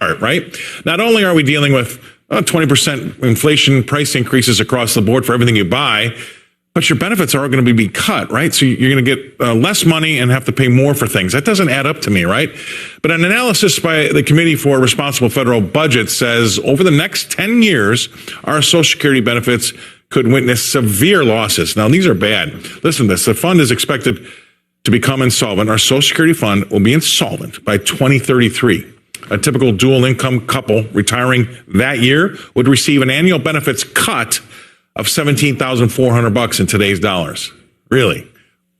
right? Not only are we dealing with 20% inflation price increases across the board for everything you buy, but your benefits are going to be cut, right? So you're going to get less money and have to pay more for things. That doesn't add up to me, right? But an analysis by the Committee for Responsible Federal Budget says over the next 10 years, our Social Security benefits could witness severe losses. Now, these are bad. Listen to this. The fund is expected to become insolvent. Our Social Security fund will be insolvent by 2033. A typical dual income couple retiring that year would receive an annual benefits cut of $17,400 in today's dollars. Really?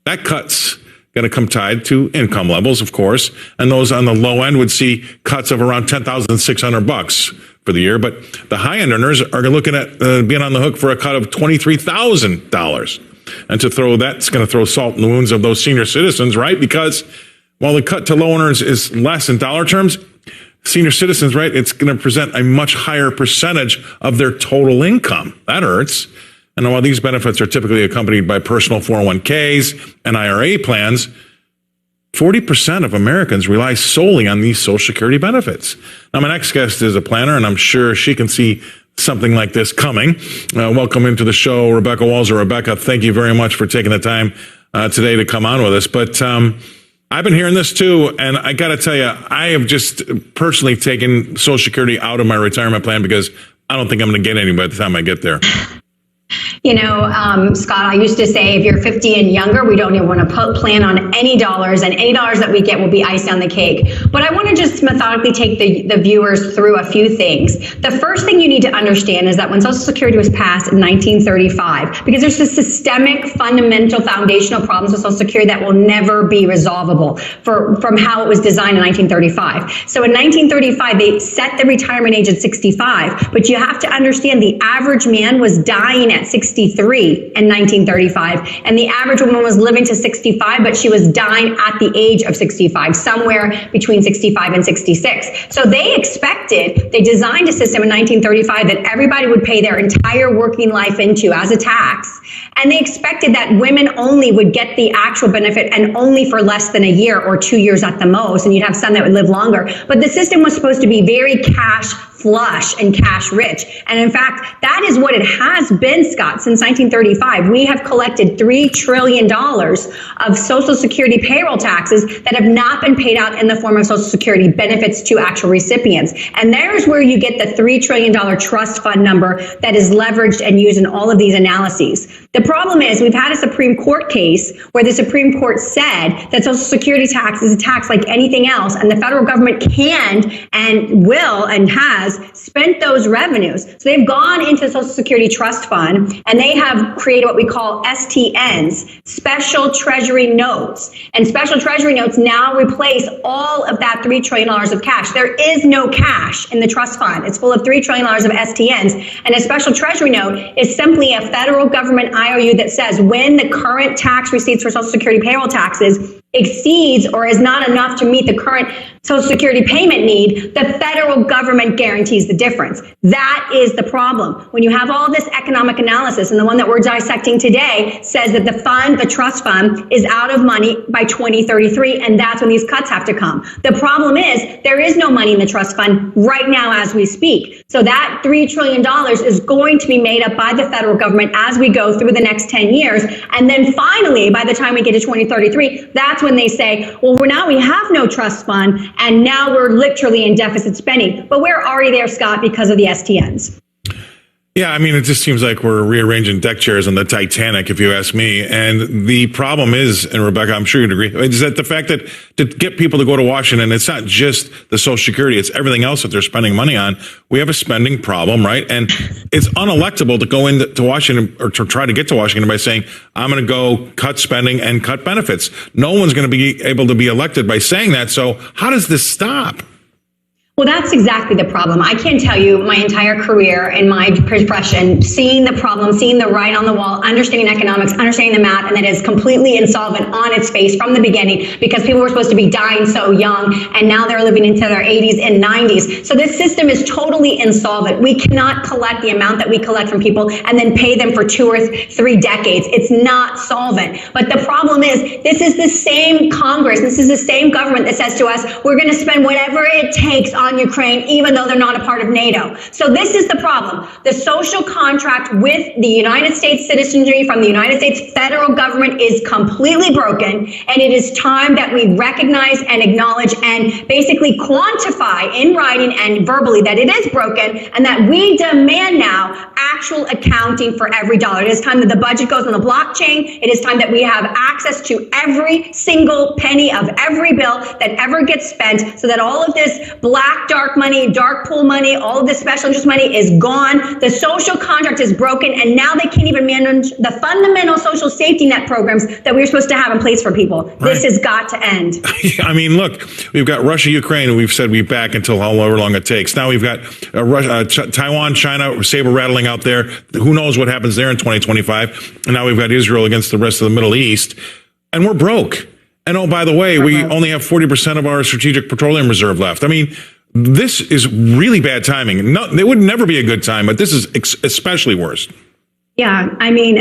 That cut's going to come tied to income levels, of course, and those on the low end would see cuts of around $10,600 for the year. But the high end earners are looking at being on the hook for a cut of $23,000. And that's going to throw salt in the wounds of those senior citizens, right? Because while the cut to low earners is less in dollar terms, senior citizens, right, it's going to present a much higher percentage of their total income. That hurts. And while these benefits are typically accompanied by personal 401ks and IRA plans, 40% of Americans rely solely on these Social Security benefits. Now, my next guest is a planner, and I'm sure she can see something like this coming. Welcome into the show, Rebecca Walser. Rebecca, thank you very much for taking the time today to come on with us. But I've been hearing this too, and I got to tell you, I have just personally taken Social Security out of my retirement plan because I don't think I'm going to get any by the time I get there. You know, Scott, I used to say if you're 50 and younger, we don't even want to plan on any dollars, and any dollars that we get will be icing on the cake. But I want to just methodically take the viewers through a few things. The first thing you need to understand is that when Social Security was passed in 1935, because there's a systemic, fundamental, foundational problems with Social Security that will never be resolvable from how it was designed in 1935. So in 1935, they set the retirement age at 65, but you have to understand the average man was dying at 63 in 1935, and the average woman was living to 65, but she was dying at the age of 65, somewhere between 65 and 66. So they designed a system in 1935 that everybody would pay their entire working life into as a tax, and they expected that women only would get the actual benefit and only for less than a year or 2 years at the most, and you'd have some that would live longer. But the system was supposed to be very cash flush and cash rich. And in fact, that is what it has been, Scott, since 1935. We have collected $3 trillion of Social Security payroll taxes that have not been paid out in the form of Social Security benefits to actual recipients. And there's where you get the $3 trillion trust fund number that is leveraged and used in all of these analyses. The problem is we've had a Supreme Court case where the Supreme Court said that Social Security tax is a tax like anything else, and the federal government can and will and has spent those revenues. So they've gone into the Social Security Trust Fund, and they have created what we call STNs, Special Treasury Notes. And Special Treasury Notes now replace all of that $3 trillion of cash. There is no cash in the trust fund. It's full of $3 trillion of STNs. And a Special Treasury Note is simply a federal government IOU that says when the current tax receipts for Social Security payroll taxes exceeds or is not enough to meet the current Social Security payment need, the federal government guarantees the difference. That is the problem. When you have all this economic analysis, and the one that we're dissecting today says that the trust fund is out of money by 2033, and that's when these cuts have to come. The problem is there is no money in the trust fund right now as we speak. So that $3 trillion is going to be made up by the federal government as we go through the next 10 years. And then finally, by the time we get to 2033, that's when they say, well, now we have no trust fund, and now we're literally in deficit spending. But we're already there, Scott, because of the STNs. Yeah, I mean, it just seems like we're rearranging deck chairs on the Titanic, if you ask me. And the problem is, and Rebecca, I'm sure you'd agree, is that the fact that to get people to go to Washington, it's not just the Social Security, it's everything else that they're spending money on. We have a spending problem, right? And it's unelectable to go into Washington or to try to get to Washington by saying, I'm going to go cut spending and cut benefits. No one's going to be able to be elected by saying that. So how does this stop? Well, that's exactly the problem. I can tell you my entire career in my profession, seeing the problem, seeing the writing on the wall, understanding economics, understanding the math, and that is completely insolvent on its face from the beginning because people were supposed to be dying so young, and now they're living into their 80s and 90s. So this system is totally insolvent. We cannot collect the amount that we collect from people and then pay them for 2 or 3 decades. It's not solvent. But the problem is this is the same Congress, this is the same government that says to us, we're going to spend whatever it takes on Ukraine, even though they're not a part of NATO. So this is the problem. The social contract with the United States citizenry from the United States federal government is completely broken, and it is time that we recognize and acknowledge and basically quantify in writing and verbally that it is broken, and that we demand now actual accounting for every dollar. It is time that the budget goes on the blockchain. It is time that we have access to every single penny of every bill that ever gets spent, so that all of this black, dark money, dark pool money, all of this special interest money is gone. The social contract is broken, and now they can't even manage the fundamental social safety net programs that we were supposed to have in place for people. Right. This has got to end. I mean, look, we've got Russia, Ukraine, and we've said we're back until however long it takes. Now we've got Taiwan, China, saber rattling out there. Who knows what happens there in 2025? And now we've got Israel against the rest of the Middle East, and we're broke. And oh, by the way, we only have 40% of our strategic petroleum reserve left. I mean, this is really bad timing. No, it would never be a good time, but this is especially worse. Yeah, I mean,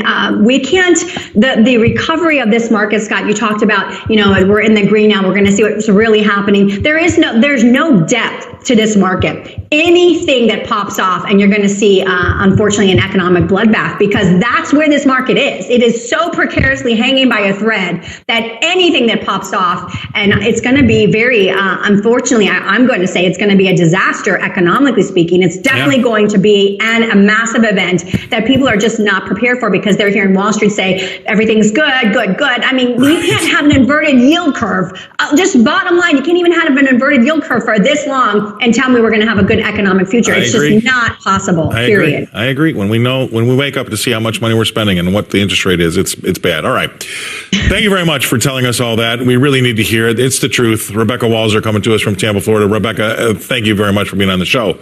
we can't, the recovery of this market, Scott, you talked about, we're in the green now, we're going to see what's really happening. There's no depth to this market. Anything that pops off, and you're going to see, unfortunately, an economic bloodbath, because that's where this market is. It is so precariously hanging by a thread that anything that pops off, and it's going to be very, unfortunately, I'm going to say it's going to be a disaster economically speaking. It's definitely going to be a massive event that people are just not prepared for, because they're hearing Wall Street say everything's good, good, good. I mean, you can't have an inverted yield curve. Just bottom line, you can't even have an inverted yield curve for this long and tell me we're going to have a good economic future. It's just not possible, period. I agree. When we wake up to see how much money we're spending and what the interest rate is, it's bad. All right. Thank you very much for telling us all that. We really need to hear it. It's the truth. Rebecca Walser coming to us from Tampa, Florida. Rebecca, thank you very much for being on the show.